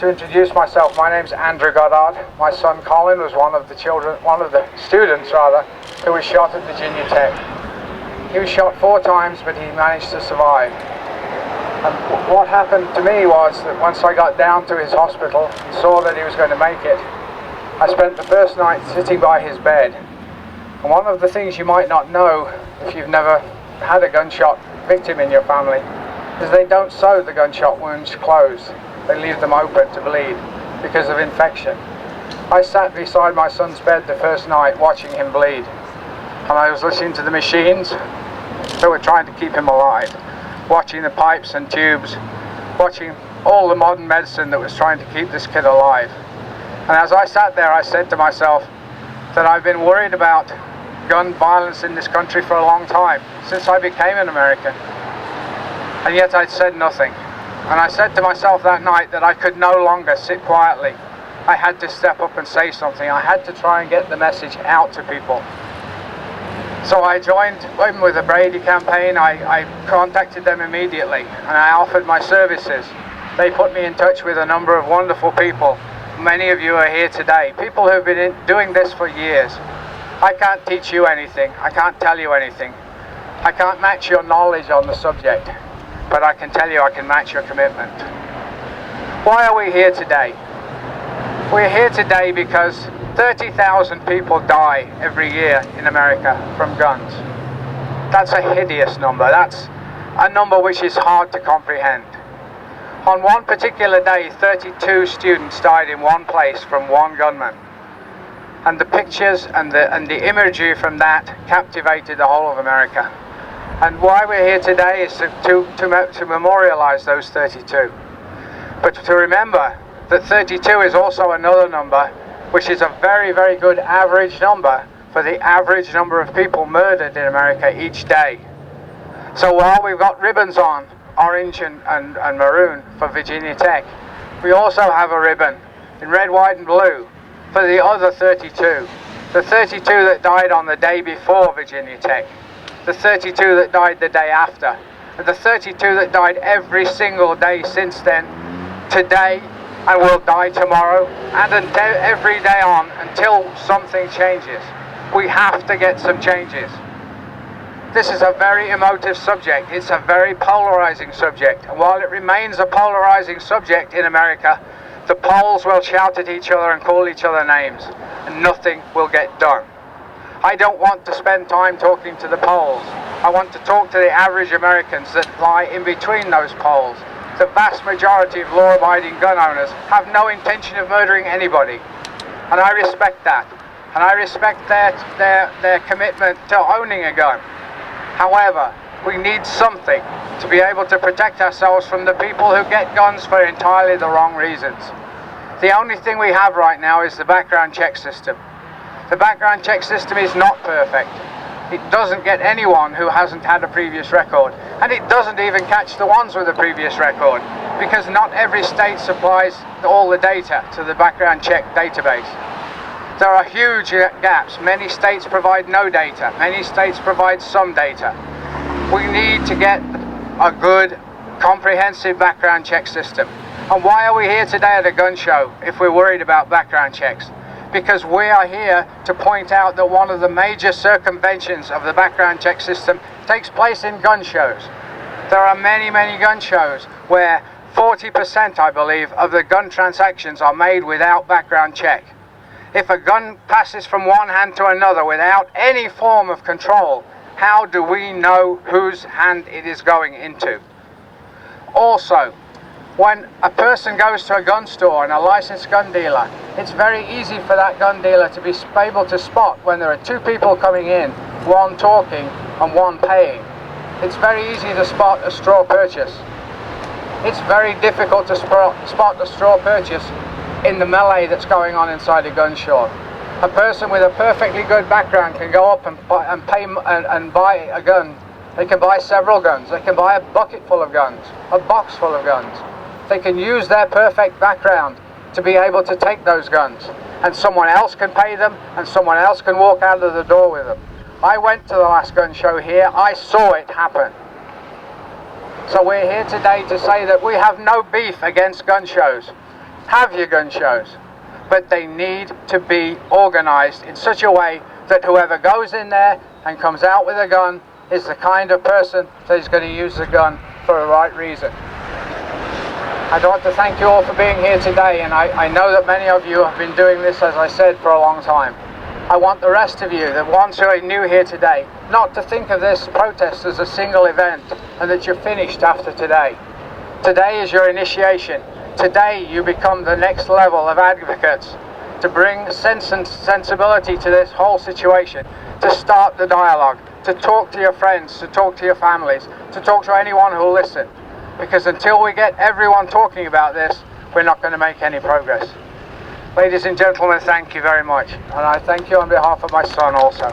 To introduce myself, my name's Andrew Goddard. My son Colin was one of the students who was shot at Virginia Tech. He was shot 4 times, but he managed to survive. And what happened to me was that once I got down to his hospital and saw that he was going to make it, I spent the first night sitting by his bed. And one of the things you might not know if you've never had a gunshot victim in your family is they don't sew the gunshot wounds closed. They leave them open to bleed because of infection. I sat beside my son's bed the first night watching him bleed, and I was listening to the machines that were trying to keep him alive, watching the pipes and tubes, watching all the modern medicine that was trying to keep this kid alive. And as I sat there, I said to myself that I've been worried about gun violence in this country for a long time, since I became an American, and yet I'd said nothing. And I said to myself that night that I could no longer sit quietly. I had to step up and say something. I had to try and get the message out to people. So I joined in with the Brady campaign. I contacted them immediately and I offered my services. They put me in touch with a number of wonderful people. Many of you are here today. People who've been doing this for years. I can't teach you anything. I can't tell you anything. I can't match your knowledge on the subject. But I can tell you I can match your commitment. Why are we here today? We're here today because 30,000 people die every year in America from guns. That's a hideous number. That's a number which is hard to comprehend. On one particular day, 32 students died in one place from one gunman. And the pictures and the imagery from that captivated the whole of America. And why we're here today is to memorialize those 32. But to remember that 32 is also another number, which is a very, very good average number for the average number of people murdered in America each day. So while we've got ribbons on, orange and maroon for Virginia Tech, we also have a ribbon in red, white and blue for the other 32. The 32 that died on the day before Virginia Tech. The 32 that died the day after, and the 32 that died every single day since then, today, and will die tomorrow, and every day on until something changes. We have to get some changes. This is a very emotive subject. It's a very polarizing subject, and while it remains a polarizing subject in America, the polls will shout at each other and call each other names, and nothing will get done. I don't want to spend time talking to the polls. I want to talk to the average Americans that lie in between those polls. The vast majority of law-abiding gun owners have no intention of murdering anybody. And I respect that. And I respect their commitment to owning a gun. However, we need something to be able to protect ourselves from the people who get guns for entirely the wrong reasons. The only thing we have right now is the background check system. The background check system is not perfect. It doesn't get anyone who hasn't had a previous record. And it doesn't even catch the ones with a previous record, because not every state supplies all the data to the background check database. There are huge gaps. Many states provide no data. Many states provide some data. We need to get a good, comprehensive background check system. And why are we here today at a gun show if we're worried about background checks? Because we are here to point out that one of the major circumventions of the background check system takes place in gun shows. There are many, many gun shows where 40%, I believe, of the gun transactions are made without background check. If a gun passes from one hand to another without any form of control, how do we know whose hand it is going into? Also, when a person goes to a gun store and a licensed gun dealer, it's very easy for that gun dealer to be able to spot when there are 2 people coming in, one talking and one paying. It's very easy to spot a straw purchase. It's very difficult to spot a straw purchase in the melee that's going on inside a gun shop. A person with a perfectly good background can go up and buy a gun. They can buy several guns. They can buy a bucket full of guns, a box full of guns. They can use their perfect background to be able to take those guns, and someone else can pay them and someone else can walk out of the door with them. I went to the last gun show here. I saw it happen. So we're here today to say that we have no beef against gun shows. have your gun shows, but they need to be organized in such a way that whoever goes in there and comes out with a gun is the kind of person that is going to use the gun for the right reason. I'd like to thank you all for being here today, and I know that many of you have been doing this, as I said, for a long time. I want the rest of you, the ones who are new here today, not to think of this protest as a single event and that you're finished after today. Today is your initiation. Today you become the next level of advocates to bring sense and sensibility to this whole situation, to start the dialogue, to talk to your friends, to talk to your families, to talk to anyone who will listen. Because until we get everyone talking about this, we're not going to make any progress. Ladies and gentlemen, thank you very much. And I thank you on behalf of my son also.